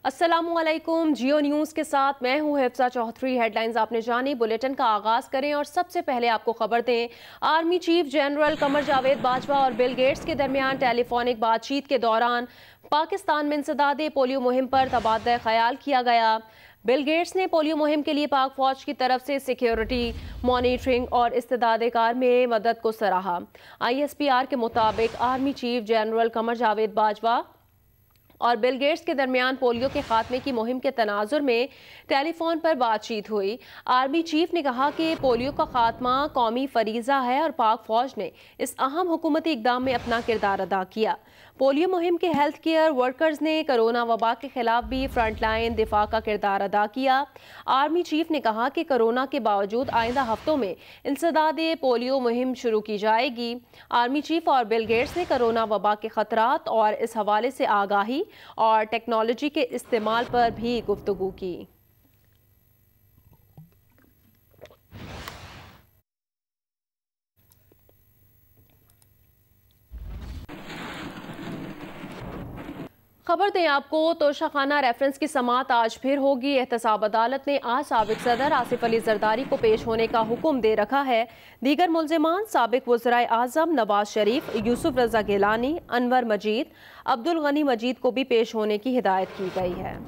अस्सलामुअलैकुम। जियो न्यूज़ के साथ मैं हूं हिफ्सा चौधरी। हेडलाइंस आपने जानी, बुलेटिन का आगाज करें और सबसे पहले आपको खबर दें। Army chief general Qamar Javed Bajwa और बिल गेट्स के दरमियान टेलीफोनिक बातचीत के दौरान पाकिस्तान में इंसदादे पोलियो मुहिम पर तबादला ख्याल किया गया। बिल गेट्स ने पोलियो मुहिम के लिए पाक फौज की तरफ से सिक्योरिटी, मॉनिटरिंग और इस्तेदादे कार में मदद को सराहा। ISPR के मुताबिक army chief general Qamar Javed Bajwa और बिल गेट्स के दरमियान पोलियो के खात्मे की मुहिम के तनाजुर में टेलीफोन पर बातचीत हुई। आर्मी चीफ ने कहा कि पोलियो का खात्मा कौमी फरीजा है और पाक फौज ने इस अहम हुकूमती इकदाम में अपना किरदार अदा किया। पोलियो मुहिम के हेल्थ केयर वर्कर्स ने कोरोना वबा के खिलाफ भी फ्रंट लाइन दिफा का किरदार अदा किया। आर्मी चीफ ने कहा कि कोरोना के बावजूद आइंदा हफ्तों में इंसदादे पोलियो मुहिम शुरू की जाएगी। आर्मी चीफ और बिल गेट्स ने कोरोना वबा के खतरात और इस हवाले से आगाही और टेक्नोलॉजी के इस्तेमाल पर भी गुफ्तगू की। खबर दें आपको, तोशाखाना रेफरेंस की समाअत आज फिर होगी। एहतसाब अदालत ने आज साबिक सदर आसिफ अली जरदारी को पेश होने का हुक्म दे रखा है। दीगर मुल्जिमान साबिक वज़राए आज़म नवाज शरीफ, यूसुफ रजा गिलानी, अनवर मजीद, अब्दुल गनी मजीद को भी पेश होने की हिदायत की गई है।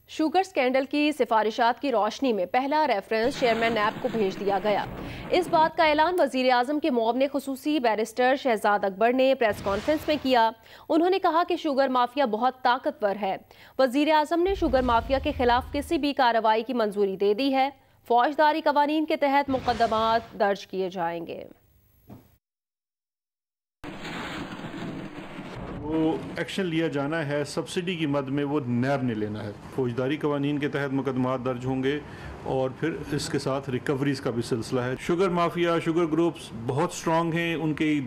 शुगर स्कैंडल की सिफारिशात की रोशनी में पहला रेफरेंस चेयरमैन नैब को भेज दिया गया। इस बात का ऐलान वजीर आजम के मुआवने खुसूसी बैरिस्टर शहजाद अकबर ने प्रेस कॉन्फ्रेंस में किया। उन्होंने कहा कि शुगर माफिया बहुत ताकतवर है। वजीर आजम ने शुगर माफिया के खिलाफ किसी भी कार्रवाई की मंजूरी दे दी है। फौजदारी कवानीन के तहत मुकदमात दर्ज किए जाएंगे। वो एक्शन लिया जाना है, सब्सिडी की मद में वो नैब ने लेना है। फौजदारी कवानीन के तहत मुकदमात दर्ज होंगे और फिर इसके साथ रिकवरीज का भी सिलसिला है। शुगर माफिया, शुगर ग्रुप्स बहुत स्ट्रांग हैं, उनकी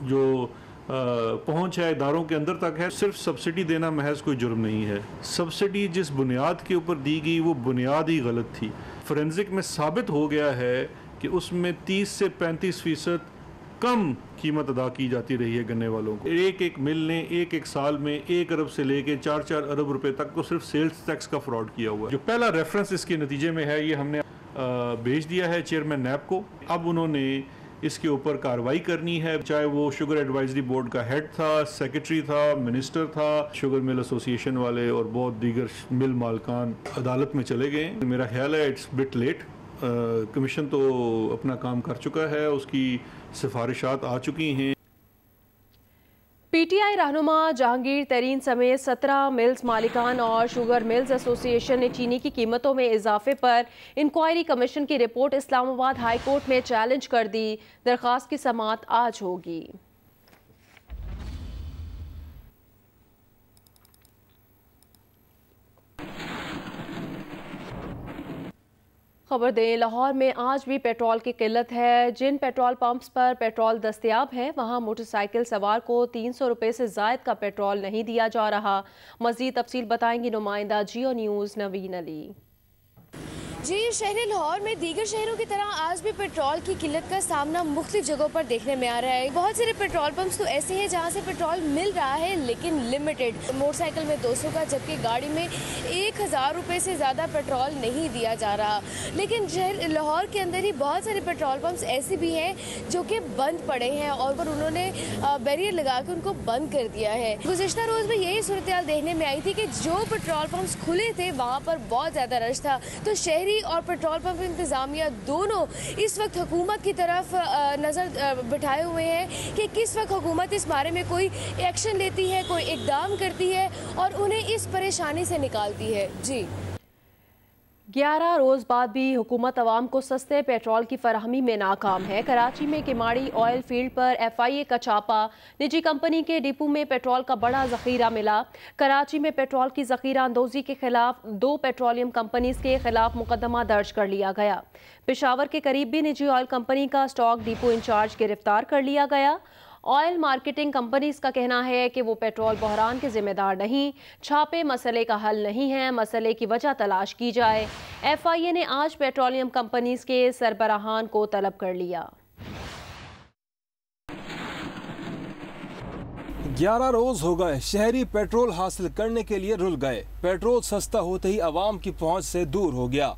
जो पहुंच है इदारों के अंदर तक है। सिर्फ सब्सिडी देना महज कोई जुर्म नहीं है। सब्सिडी जिस बुनियाद के ऊपर दी गई वो बुनियाद ही गलत थी। फोरेंसिक में साबित हो गया है कि उसमें 30 से 35% कम कीमत अदा की जाती रही है गन्ने वालों को। एक मिल ने एक साल में 1 अरब से लेके 4 अरब रुपए तक को सिर्फ सेल्स टैक्स का फ्रॉड किया हुआ है। जो पहला रेफरेंस इसके नतीजे में है, ये हमने भेज दिया है चेयरमैन नैब को। अब उन्होंने इसके ऊपर कार्रवाई करनी है, चाहे वो शुगर एडवाइजरी बोर्ड का हेड था, सेक्रेटरी था, मिनिस्टर था, शुगर मिल एसोसिएशन वाले और बहुत दीगर मिल मालकान अदालत में चले गए। मेरा ख्याल है इट्स बिट लेट। कमीशन तो अपना काम कर चुका है, उसकी सिफारिशात आ चुकी हैं। PTI रहनुमा जहांगीर तरीन समेत 17 मिल्स मालिकान और शुगर मिल्स एसोसिएशन ने चीनी की कीमतों में इजाफे पर इंक्वायरी कमीशन की रिपोर्ट इस्लामाबाद हाई कोर्ट में चैलेंज कर दी। दरख्वास्त की समाअत आज होगी। खबर दें, लाहौर में आज भी पेट्रोल की किल्लत है। जिन पेट्रोल पंप्स पर पेट्रोल दस्तयाब है वहां मोटरसाइकिल सवार को 300 रुपये से जायद का पेट्रोल नहीं दिया जा रहा। मजीद तफसील बताएंगी नुमाइंदा जियो न्यूज़ नवीन अली। जी, शहर लाहौर में दीगर शहरों की तरह आज भी पेट्रोल की किल्लत का सामना मुख्तलिफ जगहों पर देखने में आ रहा है। बहुत सारे पेट्रोल पंप्स तो ऐसे हैं जहां से पेट्रोल मिल रहा है लेकिन लिमिटेड। मोटरसाइकिल में 200 का, जबकि गाड़ी में 1000 रुपये से ज़्यादा पेट्रोल नहीं दिया जा रहा। लेकिन शहर लाहौर के अंदर ही बहुत सारे पेट्रोल पंप्स ऐसे भी हैं जो कि बंद पड़े हैं और पर उन्होंने बैरियर लगा के उनको बंद कर दिया है। गुज़िश्ता रोज़ में यही सूरत हाल देखने में आई थी कि जो पेट्रोल पंप्स खुले थे वहाँ पर बहुत ज़्यादा रश था। तो शहरी और पेट्रोल पंप इंतजामिया दोनों इस वक्त हुकूमत की तरफ नज़र बिठाए हुए हैं कि किस वक्त हुकूमत इस बारे में कोई एक्शन लेती है, कोई इकदाम करती है और उन्हें इस परेशानी से निकालती है। जी, 11 रोज़ बाद भी हुकूमत अवाम को सस्ते पेट्रोल की फराहमी में नाकाम है। कराची में किमाड़ी ऑयल फील्ड पर FIA का छापा। निजी कंपनी के डिपो में पेट्रोल का बड़ा जखीरा मिला। कराची में पेट्रोल की जखीरा अंदोजी के खिलाफ 2 पेट्रोलियम कंपनीज के खिलाफ मुकदमा दर्ज कर लिया गया। पेशावर के करीब भी निजी ऑयल कंपनी का स्टॉक डिपो इंचार्ज गिरफ्तार कर लिया गया। ऑयल मार्केटिंग कंपनीज का कहना है कि वो पेट्रोल बहरान के जिम्मेदार नहीं। छापे मसले का हल नहीं है, मसले की वजह तलाश की जाए। FIA ने आज पेट्रोलियम कंपनीज के सरबराहान को तलब कर लिया। 11 रोज हो गए शहरी पेट्रोल हासिल करने के लिए रुल गए। पेट्रोल सस्ता होते ही आवाम की पहुंच से दूर हो गया।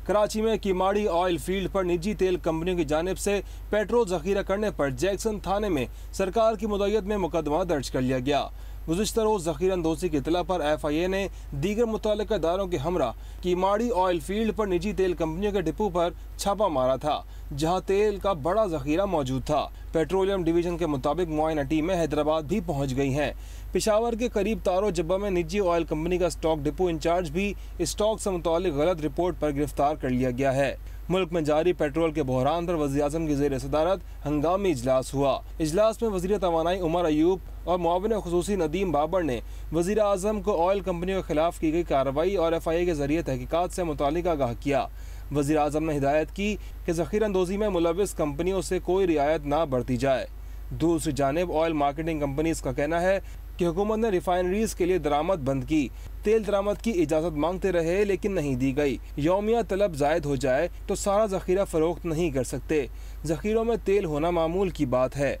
कराची में किमाड़ी ऑयल फील्ड पर निजी तेल कंपनियों की जानिब से पेट्रोल जखीरा करने पर जैक्सन थाने में सरकार की मुद्दत में मुकदमा दर्ज कर लिया गया। गुज़िश्ता रोज़ ज़ख़ीरा अंदोज़ी की इत्तला पर FIA ने दीगर मुतल्लिक़ा इदारों के हमरा किमाड़ी ऑयल फील्ड पर निजी तेल कंपनियों के डिपो पर छापा मारा था, जहां तेल का बड़ा ज़ख़ीरा मौजूद था। पेट्रोलियम डिवीज़न के मुताबिक मुआयना टीमें हैदराबाद भी पहुंच गई हैं। पेशावर के करीब तारो जब्बा में निजी ऑयल कंपनी का स्टॉक डिपो इंचार्ज भी स्टॉक से मुतालिक गलत रिपोर्ट पर गिरफ्तार कर लिया गया है। मुल्क में जारी पेट्रोल के बहरान पर वज़ीर-ए-आज़म की ज़ेर सदारत हंगामी इजलास हुआ। इजलास में वज़ीर तवानाई उमर अयूब और मुआविन खुसूसी नदीम बाबर ने वज़ीर-ए-आज़म को ऑयल कंपनियों के खिलाफ की गई कार्रवाई और FIA के जरिए तहकीकात से मुतालिक आगाह किया। वज़ीर-ए-आज़म ने हिदायत की कि ज़ख़ीरा अंदोज़ी में मुलव्विस कंपनियों से कोई रियायत ना बरती जाए। दूसरी जानिब ऑयल मार्केटिंग कंपनीज का कहना है कि हुकूमत ने रिफाइनरीज के लिए दरामद बंद की। तेल दरामद की इजाज़त मांगते रहे लेकिन नहीं दी गई। यौमिया तलब जायद हो जाए तो सारा ज़ख़ीरा फ़रोख्त नहीं कर सकते। ज़ख़ीरों में तेल होना मामूल की बात है।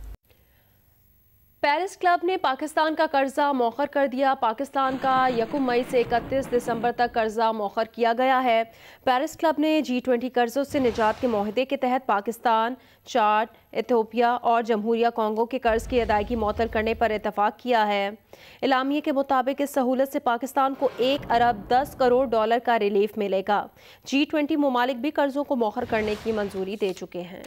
पेरिस क्लब ने पाकिस्तान का कर्जा मौखर कर दिया। पाकिस्तान का 1 मई से 31 दिसंबर तक कर्जा मौखर किया गया है। पेरिस क्लब ने G20 कर्जों से निजात के माहदे के तहत पाकिस्तान, चाड, इथियोपिया और जमहूरिया कॉन्गो के कर्ज की अदायगी मुअत्तल करने पर इतफाक किया है। एलामिये के मुताबिक इस सहूलत से पाकिस्तान को 1 अरब 10 करोड़ डॉलर का रिलीफ मिलेगा। G20 ममालिक भी कर्जों को मौखर करने की मंजूरी दे चुके हैं।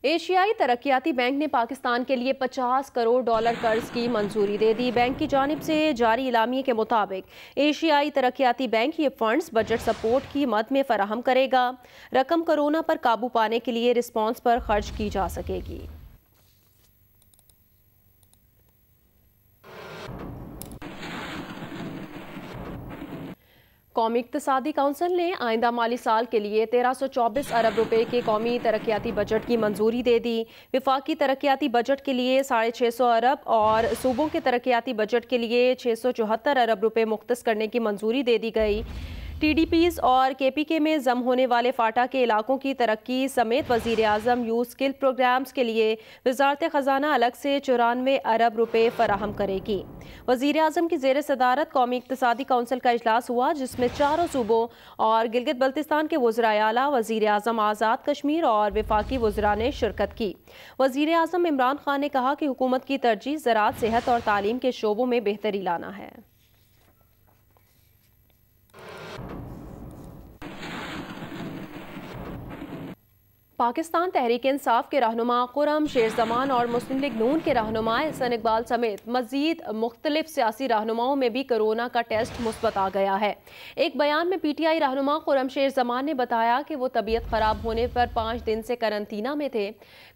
एशियाई तरक्याती बैंक ने पाकिस्तान के लिए 50 करोड़ डॉलर कर्ज की मंजूरी दे दी। बैंक की जानिब से जारी इलामिये के मुताबिक एशियाई तरक्याती बैंक ये फंड्स बजट सपोर्ट की मद में फराहम करेगा। रकम कोरोना पर काबू पाने के लिए रिस्पॉन्स पर खर्च की जा सकेगी। कौमी इक़्तिसादी काउंसिल ने आइंदा माली साल के लिए 1324 अरब रुपए के कौमी तरक्याती बजट की मंजूरी दे दी। विफाकी तरक्याती बजट के लिए 650 अरब और सूबों के तरक्याती बजट के लिए 674 अरब रुपए मुख्तस करने की मंजूरी दे दी गई। TDPs और KPK में जम होने वाले फाटा के इलाकों की तरक्की समेत वज़ीर-ए-आज़म यूथ स्किल प्रोग्राम्स के लिए वज़ारत ख़जाना अलग से 94 अरब रुपए फराहम करेगी। वज़ीर-ए-आज़म की ज़ेर सदारत कौमी इक़्तिसादी काउंसिल का इजलास हुआ, जिसमें चारों सूबों और गिलगित बल्तिस्तान के वज़राए आला, वज़ीर-ए-आज़म आज़ाद कश्मीर और वफाकी वज़रा ने शिरकत की। वज़ीर-ए-आज़म इमरान खान ने कहा कि हुकूमत की तरजीह ज़राअत, सेहत और तालीम के शोबों में बेहतरी लाना है। पाकिस्तान तहरीक इंसाफ के रहनुमा खुर्रम शेर-जमान और मुस्लिम लीग नून के रहनुमा एहसन इकबाल समेत मजीद मुख्तलिफ सियासी रहनुमाओं में भी कोरोना का टेस्ट मुस्बत आ गया है। एक बयान में PTI रहनुमा खुर्रम शेर-जमान ने बताया कि वो तबीयत खराब होने पर 5 दिन से करंतना में थे।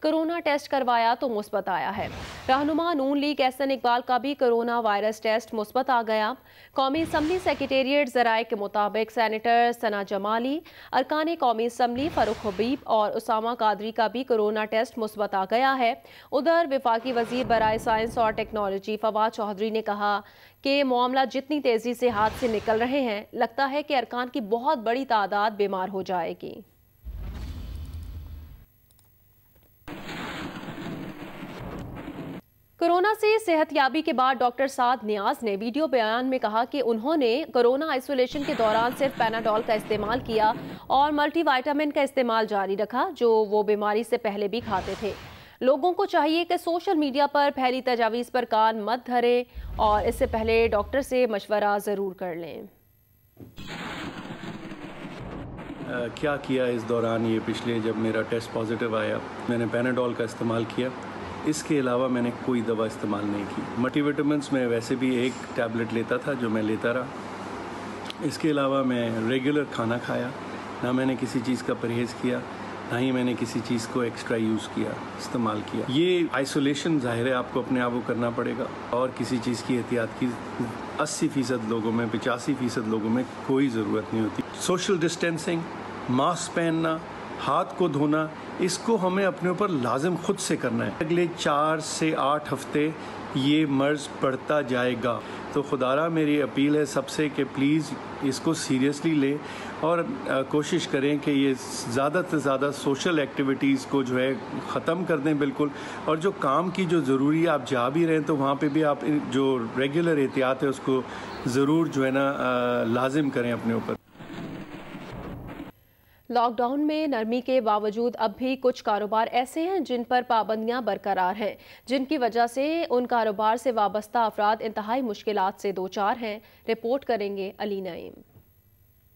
कोरोना टेस्ट करवाया तो मुस्बत आया है। रहनुमा नून लीग एहसन इकबाल का भी कोरोना वायरस टेस्ट मुस्बत आ गया। कौमी असम्बली सेक्रेटेरिएट ज़राए के मुताबिक सेनेटर सना जमाली, अरकान कौमी असम्बली फ़ारूक हबीब और उसामा कादरी का भी कोरोना टेस्ट मुस्बत आ गया है। उधर वफाकी वजीर बराए साइंस और टेक्नोलॉजी फवाद चौधरी ने कहा कि मामला जितनी तेजी से हाथ से निकल रहे हैं, लगता है कि अरकान की बहुत बड़ी तादाद बीमार हो जाएगी। कोरोना से सेहतयाबी के बाद डॉक्टर साद नियाज ने वीडियो बयान में कहा कि उन्होंने कोरोना आइसोलेशन के दौरान सिर्फ पैनाडोल का इस्तेमाल किया और मल्टीविटामिन का इस्तेमाल जारी रखा, जो वो बीमारी से पहले भी खाते थे। लोगों को चाहिए कि सोशल मीडिया पर फैली तजावीज़ पर कान मत धरें और इससे पहले डॉक्टर से मशवरा ज़रूर कर लें। क्या किया इस दौरान, ये पिछले जब मेरा टेस्ट पॉजिटिव आया, मैंने पैनाडोल का इस्तेमाल किया। इसके अलावा मैंने कोई दवा इस्तेमाल नहीं की। मल्टीविटामिन्स में वैसे भी एक टैबलेट लेता था जो मैं लेता रहा। इसके अलावा मैं रेगुलर खाना खाया, ना मैंने किसी चीज़ का परहेज़ किया, ना ही मैंने किसी चीज़ को एक्स्ट्रा यूज़ किया, इस्तेमाल किया। ये आइसोलेशन ज़ाहिर है आपको अपने आप को करना पड़ेगा और किसी चीज़ की एहतियात की 80% लोगों में, 85% लोगों में कोई ज़रूरत नहीं होती। सोशल डिस्टेंसिंग, मास्क पहनना, हाथ को धोना, इसको हमें अपने ऊपर लाजिम खुद से करना है। अगले 4 से 8 हफ्ते ये मर्ज़ बढ़ता जाएगा। तो खुदारा मेरी अपील है सबसे कि प्लीज़ इसको सीरियसली लें और कोशिश करें कि ये ज़्यादा से ज़्यादा सोशल एक्टिविटीज़ को जो है ख़त्म कर दें बिल्कुल। और जो काम की जो ज़रूरी आप जा भी रहे हैं तो वहाँ पे भी आप जो रेगुलर एहतियात है उसको ज़रूर जो है ना लाजिम करें अपने ऊपर। लॉकडाउन में नरमी के बावजूद अब भी कुछ कारोबार ऐसे हैं जिन पर पाबंदियां बरकरार हैं, जिनकी वजह से उन कारोबार से वाबस्ता अफराद इंतहाई मुश्किलात से दो चार हैं। रिपोर्ट करेंगे अली नईम।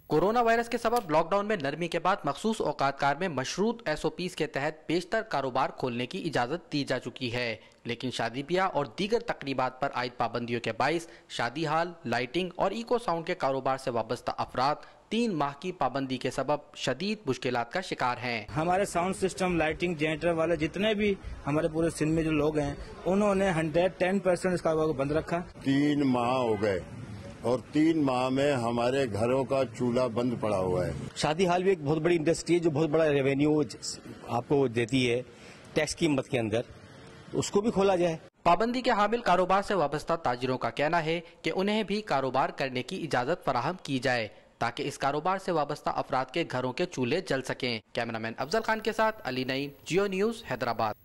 कोरोना वायरस के सबब लॉकडाउन में नरमी के बाद मखसूस औकातकार में मशरूत SOPs के तहत बेशतर कारोबार खोलने की इजाज़त दी जा चुकी है, लेकिन शादी ब्याह और दीगर तकरीबात पर आयद पाबंदियों के बाइस शादी हाल, लाइटिंग और इको साउंड के कारोबार से वाबस्ता अफराद 3 माह की पाबंदी के सबब शदीद मुश्किलात का शिकार हैं। हमारे साउंड सिस्टम, लाइटिंग, जनरेटर वाले जितने भी हमारे पूरे सिंध में जो लोग हैं, उन्होंने 110% इस कारोबार को बंद रखा। 3 माह हो गए और 3 माह में हमारे घरों का चूल्हा बंद पड़ा हुआ है। शादी हाल भी एक बहुत बड़ी इंडस्ट्री है जो बहुत बड़ा रेवेन्यू आपको देती है टैक्स की मद के अंदर, उसको भी खोला जाए। पाबंदी के हामिल कारोबार से वाबस्ता ताजिरों का कहना है कि उन्हें भी कारोबार करने की इजाज़त फराहम की जाए ताकि इस कारोबार से वाबस्ता अफराद के घरों के चूल्हे जल सकें। कैमरामैन अफजल खान के साथ Ali Naeem, Geo News, Hyderabad.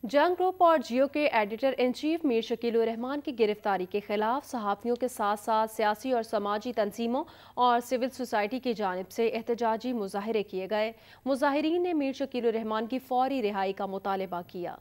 Jang group और जियो के editor in chief Mir Shakilur Rahman की गिरफ्तारी के खिलाफ सहाफ़ियों के साथ साथ सियासी और समाजी तंजीमों और सिविल सोसाइटी की जानिब से एहतजाजी मुजाहरे किए गए। मुजाहिरीन ने मीर शकीलुर रहमान की फौरी रिहाई का मुतालबा किया।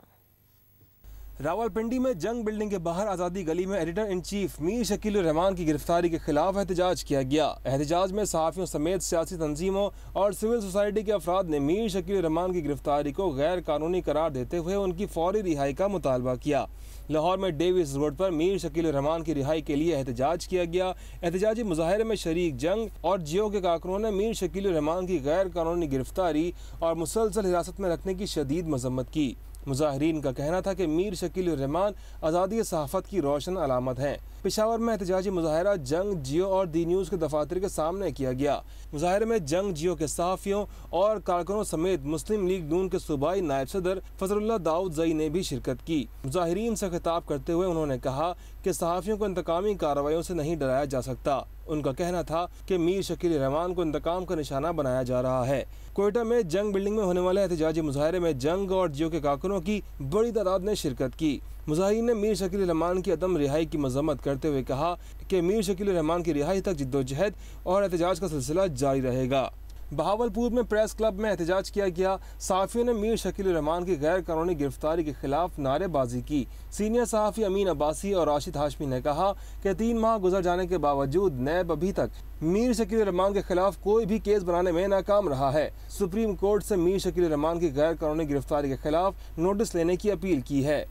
रावलपिंडी में जंग बिल्डिंग के बाहर आज़ादी गली में editor in chief Mir Shakilur Rahman की गिरफ्तारी के खिलाफ एहतजाज किया गया। एहतजाज में सहाफ़ियों समेत सियासी तंजीमों और सिविल सोसाइटी के अफराद ने मीर शकीलुर रहमान की गिरफ्तारी को गैर कानूनी करार देते हुए उनकी फौरी रिहाई का मुतालबा किया। लाहौर में डेविस रोड पर मीर शकीलुर रहमान की रिहाई के लिए एहतजाज किया गया। एहतजाजी मुजाहरे में शरीक जंग और जियो के कारकुनों ने मीर शकीलुर रहमान की गैर कानूनी गिरफ्तारी और मुसलसल हिरासत में रखने की शदीद मजम्मत की। मुजाहिरीन का कहना था कि मीर शकीलुर रहमान आज़ादी सहाफ़त की रोशन अलामत हैं। पेशावर में एहतजाजी मुजाहरा जंग, जियो और दी न्यूज़ के दफातर के सामने किया गया। मुजाहरे में जंग, जियो के सहाफ़ियों और कारकुनों समेत मुस्लिम लीग नून के सूबाई नायब सदर फजलुल्लाह दाऊद जई ने भी शिरकत की। मुजाहिरीन से खिताब करते हुए उन्होंने कहा कि सहाफ़ियों को इंतकामी कार्रवाइयों से नहीं डराया जा सकता। उनका कहना था कि मीर शकीलुर रहमान को इंतकाम का निशाना बनाया जा रहा है। कोयटा में जंग बिल्डिंग में होने वाले एहतजाजी मुजाहरे में जंग और जियो के कारकुनों की बड़ी तादाद ने शिरकत की। मुजाहिरीन ने मीर शकीलुर रहमान की अदम रिहाई की मजम्मत करते हुए कहा कि मीर शकीलुर रहमान की रिहाई तक जिद्दोजहद और एहतजाज का सिलसिला जारी रहेगा। बहावलपुर में प्रेस क्लब में एहतजाज किया गया। सहाफ़ियों ने मीर शकीलुर रहमान की गैर कानूनी गिरफ्तारी के खिलाफ नारेबाजी की। सीनियर सहाफ़ी अमीन अब्बासी और राशिद हाशमी ने कहा कि 3 माह गुजर जाने के बावजूद नैब अभी तक मीर शकीलुर रहमान के खिलाफ कोई भी केस बनाने में नाकाम रहा है। सुप्रीम कोर्ट से मीर शकीलुर रहमान की गैर कानूनी गिरफ्तारी के खिलाफ नोटिस लेने की अपील की है।